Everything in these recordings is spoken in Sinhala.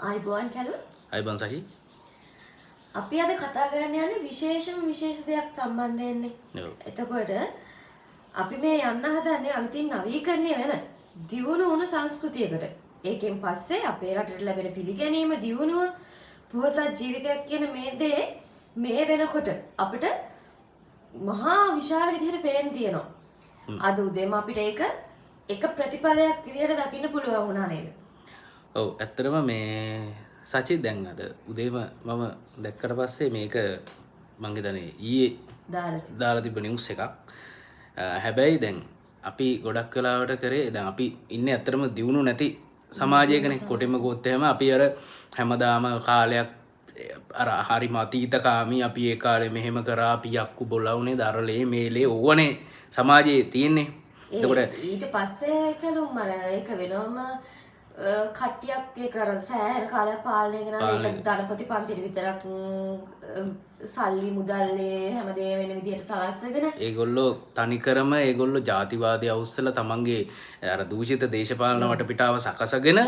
ආයිබෝන් කැලු අයිබන් සහි අපි අද කතා කරන්න යන්නේ විශේෂ දෙයක් සම්බන්ධයෙන්නේ. ඔව්. එතකොට අපි මේ යන්න හදන්නේ අලුතින් නවීකරණය වෙන දියුණු වුණු සංස්කෘතියකට. ඒකෙන් පස්සේ අපේ රටට ලැබෙන පිළිගැනීම දියුණුව පොහොසත් ජීවිතයක් කියන මේ දේ මේ වෙනකොට අපිට මහා විශාල විදිහට පේන්න තියෙනවා. අද උදේම අපිට ඒක එක ප්‍රතිපලයක් විදිහට දකින්න පුළුවන් වුණා නේද? ඔව් ඇත්තටම මේ සචි දැන් අද උදේම මම දැක්කට පස්සේ මේක මං හිතන්නේ ඊයේ දාලා තිබ්බ නිවුස් එකක්. හැබැයි දැන් අපි ගොඩක් වෙලාවට කරේ දැන් අපි ඉන්නේ ඇත්තටම දියුණු නැති සමාජයකනේ. කොටිම ගොත් එහෙම අපි අර හැමදාම කාලයක් අර හරිම අතීතකාමී අපි ඒ කාලේ මෙහෙම කරා අපි යක්කු බොලවුනේ දරලේ මේලේ ඕවනේ සමාජයේ තියෙන්නේ. එතකොට ඊට පස්සේ කලුම් අර ඒක වෙනවම කට්ටියක් ඒක අර සෑහෙන කාලයක් පාලනය කරනවා. ඒක ධනපති පන්තිට විතරක් සල්ලි මුදල්ලේ හැමදේම වෙන විදිහට සලස්සගෙන ඒගොල්ලෝ තනිකරම ඒගොල්ලෝ ජාතිවාදී අවුස්සලා තමන්ගේ අර දූෂිත දේශපාලන වටපිටාව සකසගෙන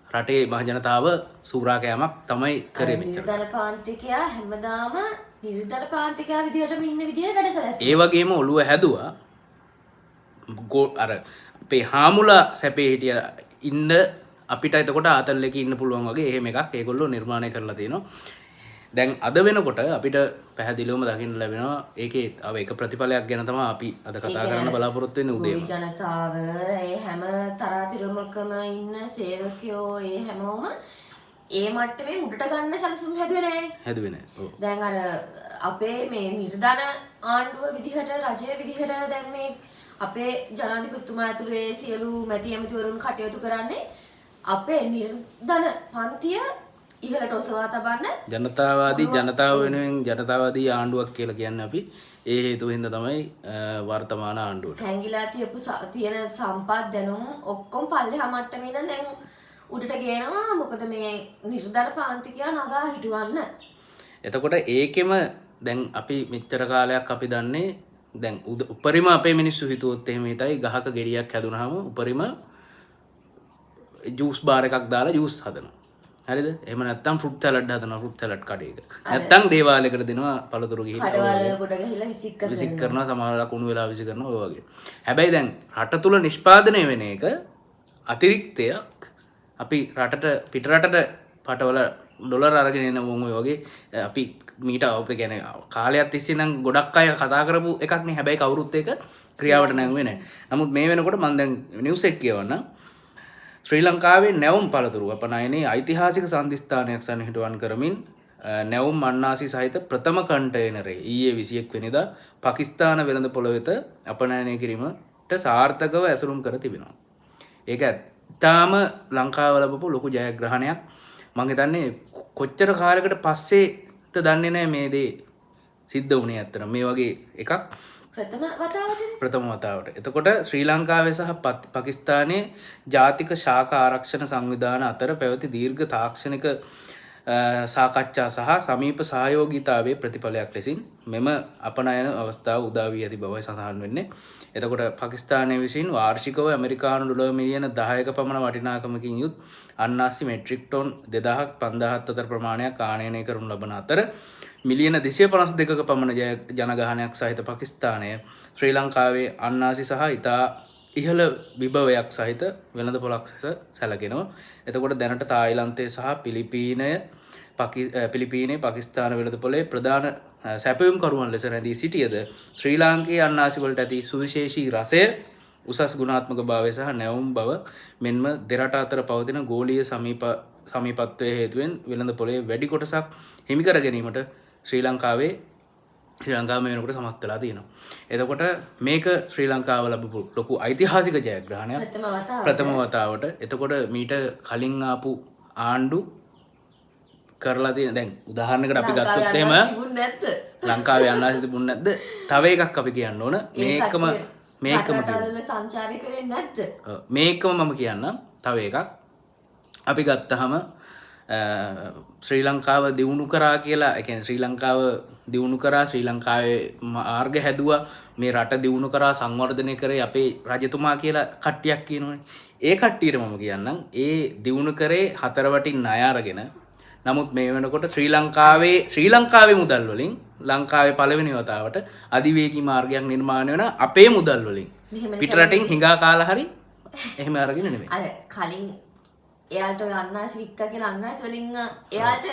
රටේ මහජනතාව සූරා කෑමක් තමයි කරේ මෙච්චර. නිර්ධන පාන්තිකයා හැමදාම නිර්ධන පාන්තිකයා විදිහටම ඉන්න විදිහට වැඩ සැලැස්සුවා. ඒ වගේම ඔළුව හැදුවා අර අපේ හාමුලා සැපේ හිටිය ඉන්න අපිට එතකොට ආතල්ලක ඉන්න පුළුවන් වගේ එහෙම එකක් ඒගොල්ලෝ නිර්මාණය කරලා තියෙනවා. දැන් අද වෙනකොට අපිට පැහැදිලිවම දකින්න ලැබෙනවා ඒකේ අව එක ප්‍රතිඵලයක් ගැන තමයි අපි අද කතා කරන්න බලාපොරොත්තු වෙන්නේ උදේම. ජනතාව ඒ හැම තරාතිරමකම ඉන්න සේවකයෝ ඒ හැමෝම ඒ මට්ටමේ උඩට ගන්න සැලසුම් හැදුවේ නෑනේ. හැදුවේ නෑ. ඔව්. දැන් අර අපේ මේ නිර්ධන ආණ්ඩුව විදිහට රජය විදිහට දැන් මේ අපේ ජනාධිපතිතුමා ඇතුළු ඒ සියලු මැති ඇමතිවරුන් කටයුතු කරන්නේ අපේ නිර්ධන පන්තිය ඉහළට ඔසවා තබන්න ජනතාව වෙනුවෙන් ජනතාවාදී ආණ්ඩුවක් කියලා කියන්නේ අපි ඒ හේතුව හින්දා තමයි වර්තමාන ආණ්ඩුවට හැංගිලා තියෙන සම්පත් දැනුම් ඔක්කොම පල්ලෙහා මට්ටමේ ඉඳන් දැන් උඩට ගේනවා. මොකද මේ නිර්ධන පාන්තිකයා නගා හිටවන්න. එතකොට ඒකෙම දැන් අපි මෙච්චර කාලයක් අපි දන්නේ දැන් උපරිම අපේ මිනිස්සු හිතුවොත් එහෙම හිතයි ගහක ගෙඩියක් හැදුනහම උපරිම ජූස් බාර් එකක් දාලා ජූස් හදනවා. හරිද? එහෙම නැත්නම් ෆෘට් සලාඩ් හදනවා ෆෘට් සලාඩ් කඩේක. නැත්නම් දේවාලයකට දෙනවා පළතුරු ගිහිල්ලා. කඩවල ගොඩ ගහලා විසික් කරනවා සමහරවල් කුණු වෙලා විසි කරනවා ඔය වගේ. හැබැයි දැන් රට තුල නිෂ්පාදනය වෙන එක අතිරික්තයක් අපි රටට පිට රටට පටවල ඩොලර් අරගෙන එන මොන් ඔය වගේ අපි මීට අවුත් කියන්නේ කාලයක් තිස්සේ නම් ගොඩක් අය කතා කරපු එකක් නේ. හැබැයි කවුරුත් ඒක ක්‍රියාවට නැංවෙන්නේ නැහැ. නමුත් මේ වෙනකොට මම දැන් නිවුස් එක කියවන්න ශ්‍රී ලංකාවේ නැවුම් පළතුරු අපනයනේ ඓතිහාසික සන්ධිස්ථානයක් සන්නිහිටුවන් කරමින් නැවුම් අන්නාසි සහිත ප්‍රථම කන්ටේනරේ ඊයේ 21 වෙනිදා පාකිස්තාන වෙළඳ පොළ වෙත අපනයනය කිරීමට සාර්ථකව ඇසුරුම් කර තිබෙනවා. ඒක තාම ලංකාව ලැබපු ලොකු ජයග්‍රහණයක්. මම හිතන්නේ කොච්චර කාලයකට පස්සේද දන්නේ නැහැ මේ දේ සිද්ධ වුණේ අතන මේ වගේ එකක් ප්‍රථම වතාවට. එතකොට ශ්‍රී ලංකාවේ සහ පාකිස්තානයේ ජාතික ශාඛා ආරක්ෂණ සංවිධාන අතර පැවති දීර්ඝ තාක්ෂණික සාකච්ඡා සහ සමීප සහයෝගීතාවයේ ප්‍රතිඵලයක් ලෙසින් මෙම අපනයන අවස්ථාව උදා වී ඇති බවයි සඳහන් වෙන්නේ. එතකොට පාකිස්තානය විසින් වාර්ෂිකව ඇමරිකානු ඩොලර් මිලියන 10ක පමණ වටිනාකමකින් යුත් අන්නාසි මෙට්‍රික් ටොන් 2500 අතර ප්‍රමාණයක් ආනයනය කරනු ලබන අතර මිලියන 252ක පමණ ජනගහනයක් සහිත පාකිස්තානය ශ්‍රී ලංකාවේ අන්නාසි සහ ඉතා ඉහළ විභවයක් සහිත වෙළඳ පොළක් සැලකෙනවා. එතකොට දැනට තායිලන්තයේ සහ පිලිපීනයේ පාකිස්තාන වෙළඳ පොලේ ප්‍රධාන සැපයුම් කරුවන් ලෙස රැඳී සිටියද ශ්‍රී ලාංකේය අන්නාසි වලට ඇති සුවිශේෂී රසය උසස් ගුණාත්මක භාවය සහ නැවුම් බව මෙන්ම දෙරට අතර පවතින ගෝලීය සමීපත්වයේ හේතුවෙන් වෙළඳ පොලේ වැඩි කොටසක් හිමි කර ගැනීමට ශ්‍රී ලංකාව වෙනකොට සමත් වෙලා තියෙනවා. එතකොට මේක ශ්‍රී ලංකාව ලැබපු ලොකු ඓතිහාසික ජයග්‍රහණයක් ප්‍රථම වතාවට. එතකොට මීට කලින් ආපු ආණ්ඩු කරලා තියෙන දැන් උදාහරණයකට අපි ගත්තොත් එහෙම ලංකාවේ අන්නාසි තිබුණ නැද්ද? තව එකක් අපි කියන්න ඕන මේකම සංචාරය කරන්නේ නැද්ද? මේකම මම කියන්නම් තව එකක් අපි ගත්තහම ශ්‍රී ලංකාව දියුණු කරා කියලා ඒ කියන්නේ ශ්‍රී ලංකාව දියුණු කරා ශ්‍රී ලංකාවේ මාර්ග හැදුවා මේ රට දියුණු කරා සංවර්ධනය කරේ අපේ රජතුමා කියලා කට්ටියක් කියනවනේ. ඒ කට්ටියට මම කියන්නම් ඒ දියුණු කරේ 4 වටින් ණය අරගෙන නමුත් මේ වෙනකොට ශ්‍රී ලංකාවේ මුදල් වලින් ලංකාවේ පළවෙනි වතාවට අධිවේගී මාර්ගයක් නිර්මාණය වෙන අපේ මුදල් වලින් පිට රටින් හිඟා කාලා හරි එහෙම අරගෙන නෙමෙයි. අර කලින් එයාට ඔය අන්නාසි වික්කා කියලා අන්නාසි වලින් එයාට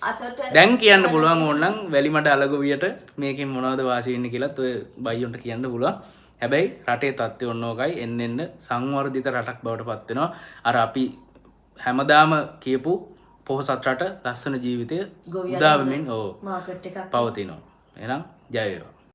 අතට දැන් කියන්න පුළුවන් ඕනනම් වැලිමඩ අලගොවියට මේකෙන් මොනවද වාසි වෙන්නේ කියලාත් ඔය බයියොන්ට කියන්න පුළුවන්. හැබැයි රටේ තත්ත්වය ඕනෝකයි එන්න සංවර්ධිත රටක් බවට පත් වෙනවා. අර අපි හැමදාම කියපු පොහොසත් රට ලස්සන ජීවිතය උදා වෙමින් මාකට් එකක් පවතිනවා. එහෙනම් ජය වේවා.